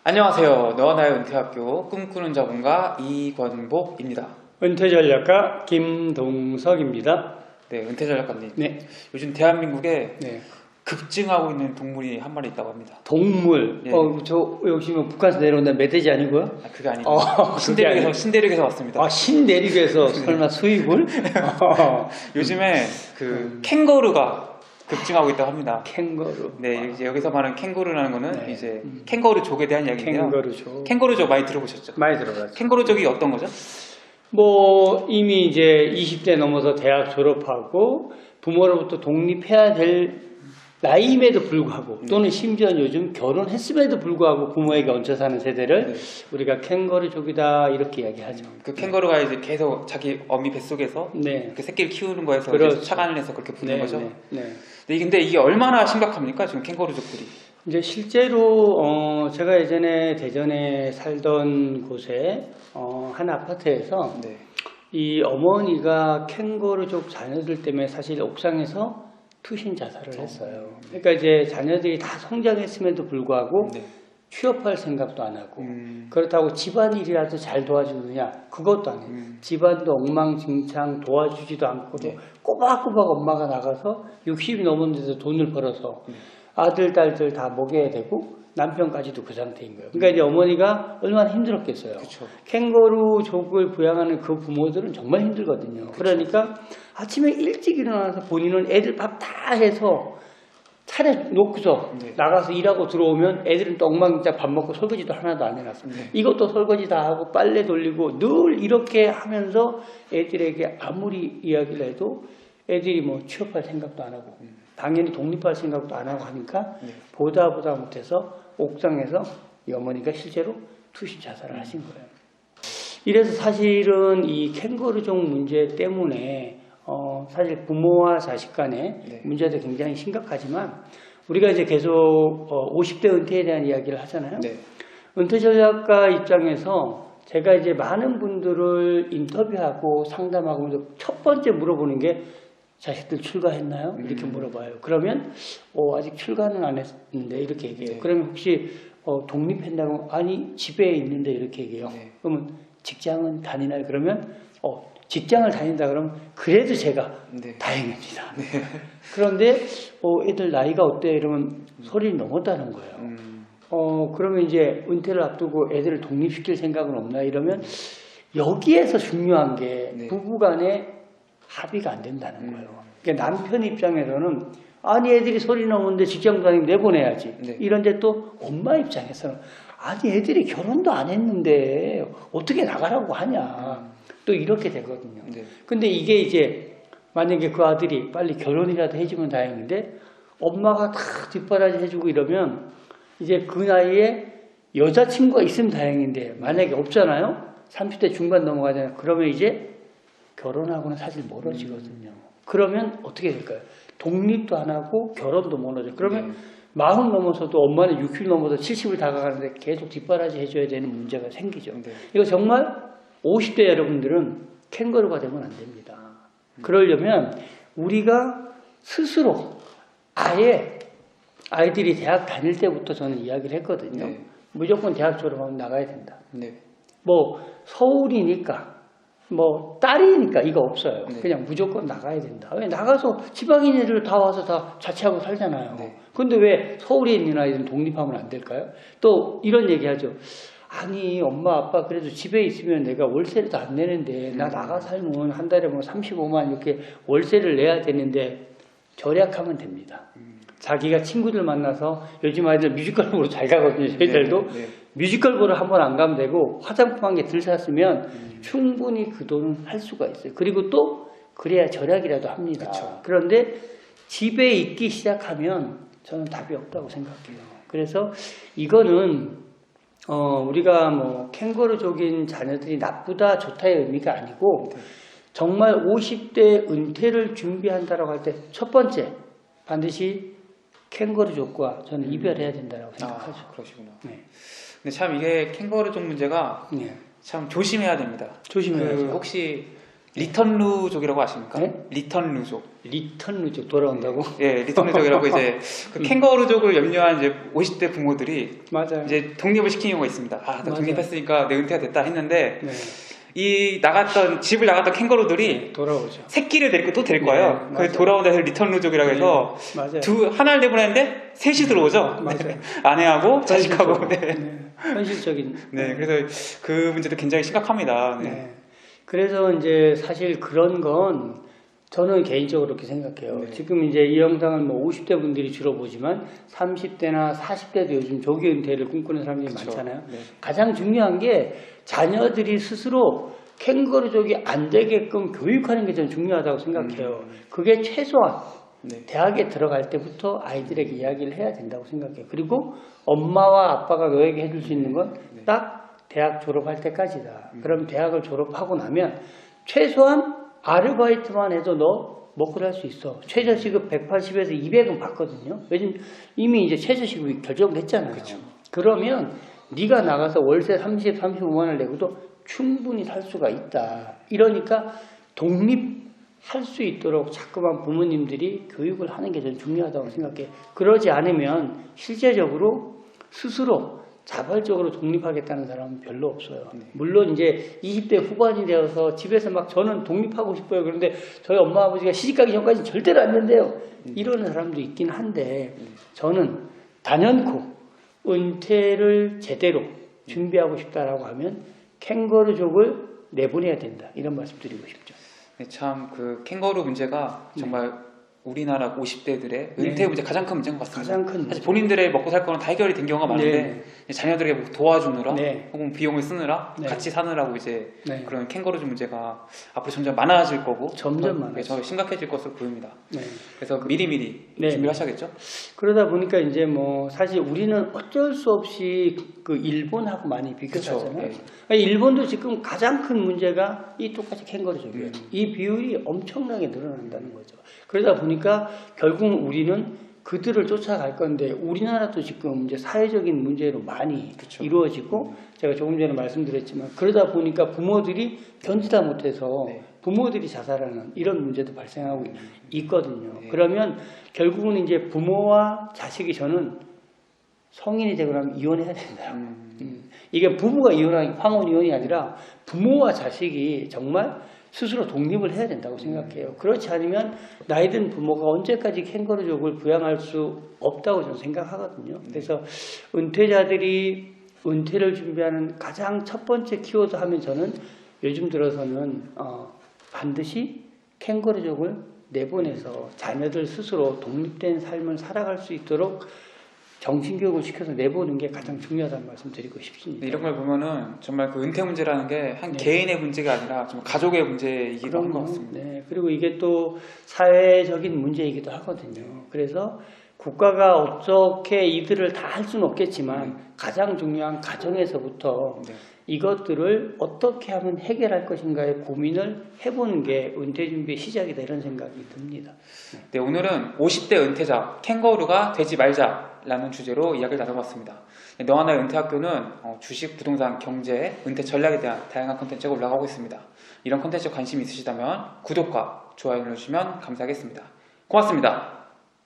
안녕하세요. 너와 나의 은퇴학교 꿈꾸는 자본가 이권복입니다. 은퇴전략가 김동석입니다. 네, 은퇴전략가님. 네. 요즘 대한민국에 네. 급증하고 있는 동물이 한 마리 있다고 합니다. 동물. 예. 저 역시 뭐 북한에서 내려온다 멧돼지 아니고요? 아, 그게 아니고 신대륙에서 왔습니다. 아, 신내륙에서 설마 수입을? 요즘에 캥거루가 급증하고 있다고 합니다. 캥거루. 네, 이제 여기서 말하는 캥거루라는 거는 네. 이제 캥거루족에 대한 이야기인데요. 캥거루족. 캥거루족 많이 들어보셨죠? 많이 들어봤죠. 캥거루족이 어떤 거죠? 뭐 이미 이제 20대 넘어서 대학 졸업하고 부모로부터 독립해야 될 나이임에도 불구하고 또는 심지어 요즘 결혼했음에도 불구하고 부모에게 얹혀 사는 세대를 우리가 캥거루족이다 이렇게 이야기하죠. 그 캥거루가 이제 계속 자기 어미 뱃속에서 네. 그 새끼를 키우는 거에서 그렇죠. 이제 착안을 해서 그렇게 부는 거죠. 네. 근데 이게 얼마나 심각합니까? 지금 캥거루족들이. 이제 실제로 제가 예전에 대전에 살던 곳에 한 아파트에서 네. 이 어머니가 캥거루족 자녀들 때문에 사실 옥상에서 투신 자살을 했어요. 그러니까 이제 자녀들이 다 성장했음에도 불구하고 네. 취업할 생각도 안 하고 그렇다고 집안일이라도 잘 도와주느냐 그것도 안 해요. 집안도 엉망진창 도와주지도 않고도 꼬박꼬박 엄마가 나가서 60이 넘었는데도 돈을 벌어서 아들 딸들 다 먹여야 되고 남편까지도 그 상태인 거예요. 그러니까 이제 어머니가 얼마나 힘들었겠어요. 그쵸. 캥거루족을 부양하는 그 부모들은 정말 힘들거든요. 그러니까 아침에 일찍 일어나서 본인은 애들 밥 다 해서 차려놓고서 나가서 일하고 들어오면 애들은 또 엉망진창 밥 먹고 설거지도 하나도 안 해놨습니다. 이것도 설거지 다 하고 빨래 돌리고 늘 이렇게 하면서 애들에게 아무리 이야기를 해도 애들이 뭐 취업할 생각도 안 하고 당연히 독립할 생각도 안 하고 하니까 보다 못해서 옥상에서 이 어머니가 실제로 투신 자살을 하신 거예요. 이래서 사실은 이 캥거루족 문제 때문에 사실 부모와 자식 간의 문제도 굉장히 심각하지만 우리가 이제 계속 50대 은퇴에 대한 이야기를 하잖아요. 네. 은퇴 전략가 입장에서 제가 이제 많은 분들을 인터뷰하고 상담하고 첫 번째 물어보는 게 자식들 출가했나요? 이렇게 물어봐요. 그러면 아직 출가는 안 했는데 이렇게 얘기해요. 그러면 혹시 독립했나고? 아니 집에 있는데 이렇게 얘기해요. 그러면 직장은 다니나요? 그러면 직장을 다닌다 그러면 그래도 제가 다행입니다. 그런데 애들 나이가 어때? 이러면 소리를 넘었다는 거예요. 그러면 이제 은퇴를 앞두고 애들을 독립시킬 생각은 없나? 이러면 여기에서 중요한 게 부부간에 합의가 안 된다는 거예요. 그러니까 남편 입장에서는 아니 애들이 소리 넘는데 직장 다니면 내보내야지. 이런데 또 엄마 입장에서는 아니 애들이 결혼도 안 했는데 어떻게 나가라고 하냐. 또 이렇게 되거든요. 근데 이게 이제 만약에 그 아들이 빨리 결혼이라도 해주면 다행인데 엄마가 다 뒷바라지 해주고 이러면 이제 그 나이에 여자친구가 있으면 다행인데 만약에 없잖아요. 30대 중반 넘어가잖아요. 그러면 이제 결혼하고는 사실 멀어지거든요. 그러면 어떻게 될까요? 독립도 안 하고 결혼도 멀어져요. 그러면 40 넘어서도 엄마는 60 넘어서 70을 다가가는데 계속 뒷바라지 해줘야 되는 문제가 생기죠. 이거 정말 50대 여러분들은 캥거루가 되면 안 됩니다. 그러려면 우리가 스스로 아예 아이들이 대학 다닐 때부터 저는 이야기를 했거든요. 무조건 대학 졸업하면 나가야 된다. 뭐 서울이니까 뭐 딸이니까 이거 없어요. 그냥 무조건 나가야 된다. 왜 나가서 지방인 애들 다 와서 다 자취하고 살잖아요. 근데 왜 서울에 있는 아이들은 독립하면 안 될까요? 또 이런 얘기하죠. 아니 엄마 아빠 그래도 집에 있으면 내가 월세를 안 내는데 나 나가 살면 한 달에 뭐 35만 이렇게 월세를 내야 되는데 절약하면 됩니다. 자기가 친구들 만나서 요즘 아이들 뮤지컬 보러 잘 가거든요. 저희들도 뮤지컬 보러 한 번 안 가면 되고 화장품 한 개 들 샀으면 충분히 그 돈은 할 수가 있어요. 그리고 또 그래야 절약이라도 합니다. 그런데 집에 있기 시작하면 저는 답이 없다고 생각해요. 그래서 이거는 우리가 뭐 캥거루족인 자녀들이 나쁘다 좋다의 의미가 아니고 정말 50대 은퇴를 준비한다라고 할 때 첫 번째 반드시 캥거루족과 저는 이별해야 된다고 생각하죠. 그러시구나. 근데 참 이게 캥거루족 문제가 참 조심해야 됩니다. 조심해야죠. 혹시 리턴루족이라고 아십니까? 네? 리턴루족. 리턴루족 돌아온다고? 예, 리턴루족이라고 이제 그 캥거루족을 염려한 이제 50대 부모들이 맞아요. 이제 독립을 시키는 경우가 있습니다. 아, 나 맞아요. 독립했으니까 내 은퇴가 됐다 했는데 네. 이 집을 나갔던 캥거루들이 돌아오죠. 새끼를 데리고 또 될 거예요. 네, 그 맞아요. 돌아온 데서 리턴루족이라고 해서 맞아요. 하나를 내보냈는데 셋이 들어오죠. 맞아요. 네. 아내하고 자식하고. 네. 네. 현실적인. 네, 그래서 그 문제도 굉장히 심각합니다. 네. 네. 그래서 이제 사실 그런 건 저는 개인적으로 그렇게 생각해요. 네. 지금 이제 이 영상을 뭐 50대 분들이 주로 보지만 30대나 40대도 요즘 조기 은퇴를 꿈꾸는 사람들이 그쵸. 많잖아요. 네. 가장 중요한 게 자녀들이 스스로 캥거루족이 안 되게끔 교육하는 게 저는 중요하다고 생각해요. 그게 최소한 네. 대학에 들어갈 때부터 아이들에게 이야기를 해야 된다고 생각해요. 그리고 엄마와 아빠가 너에게 해줄 수 있는 건 딱 대학 졸업할 때까지다. 그럼 대학을 졸업하고 나면 최소한 아르바이트만 해도 너 먹고 살 수 있어. 최저시급 180에서 200은 받거든요. 요즘 이미 이제 최저시급이 결정됐잖아요. 그러면 네가 나가서 월세 30, 35만 원을 내고도 충분히 살 수가 있다. 이러니까 독립할 수 있도록 자꾸만 부모님들이 교육을 하는 게 저는 중요하다고 생각해요. 그러지 않으면 실제적으로 스스로 자발적으로 독립하겠다는 사람은 별로 없어요. 물론 이제 20대 후반이 되어서 집에서 막 저는 독립하고 싶어요. 그런데 저희 엄마 아버지가 시집가기 전까지는 절대로 안 된대요. 이러는 사람도 있긴 한데 저는 단연코 은퇴를 제대로 준비하고 싶다라고 하면 캥거루족을 내보내야 된다. 이런 말씀 드리고 싶죠. 네, 참 그 캥거루 문제가 정말 우리나라 50대들의 은퇴 네. 문제 가장 큰 문제인 것 같습니다. 가장 큰 사실 문제. 본인들의 먹고 살 거는 다 해결이 된 경우가 많은데 자녀들에게 뭐 도와주느라 네. 혹은 비용을 쓰느라 네. 같이 사느라고 이제 네. 그런 캥거루족 문제가 앞으로 점점 많아질 거고 점점 더, 많아질 저 심각해질 것으로 보입니다. 네. 그래서 미리미리 네. 준비를 하셔야겠죠? 그러다 보니까 이제 뭐 사실 우리는 어쩔 수 없이 그 일본하고 많이 비교하잖아요. 그쵸, 일본도 지금 가장 큰 문제가 이 똑같이 캥거루족이에요. 이 비율이 엄청나게 늘어난다는 거죠. 그러다 보니까 결국은 우리는 그들을 쫓아갈 건데 우리나라도 지금 이제 사회적인 문제로 많이 그쵸. 이루어지고 제가 조금 전에 말씀드렸지만 그러다 보니까 부모들이 견디다 못해서 네. 부모들이 자살하는 이런 문제도 발생하고 있거든요. 네. 그러면 결국은 이제 부모와 자식이 저는 성인이 되고 나면 이혼해야 된다. 이게 부부가 이혼하기 황혼 이혼이 아니라 부모와 자식이 정말 스스로 독립을 해야 된다고 생각해요. 그렇지 않으면 나이 든 부모가 언제까지 캥거루족을 부양할 수 없다고 저는 생각하거든요. 그래서 은퇴자들이 은퇴를 준비하는 가장 첫 번째 키워드 하면 저는 요즘 들어서는 반드시 캥거루족을 내보내서 자녀들 스스로 독립된 삶을 살아갈 수 있도록 정신교육을 시켜서 내보는 게 가장 중요하다는 말씀 드리고 싶습니다. 이런 걸 보면은 정말 그 은퇴 문제라는 게 한 네. 개인의 문제가 아니라 정말 가족의 문제이기도 한 것 그럼요. 같습니다. 네. 그리고 이게 또 사회적인 문제이기도 하거든요. 그래서 국가가 어떻게 이들을 다 할 수는 없겠지만 가장 중요한 가정에서부터 네. 이것들을 어떻게 하면 해결할 것인가의 고민을 해보는 게 은퇴 준비의 시작이다 이런 생각이 듭니다. 네, 오늘은 50대 은퇴자 캥거루가 되지 말자라는 주제로 이야기를 나눠봤습니다. 네, 너하나의 은퇴학교는 주식, 부동산, 경제, 은퇴 전략에 대한 다양한 콘텐츠가 올라가고 있습니다. 이런 콘텐츠에 관심이 있으시다면 구독과 좋아요 눌러주시면 감사하겠습니다. 고맙습니다.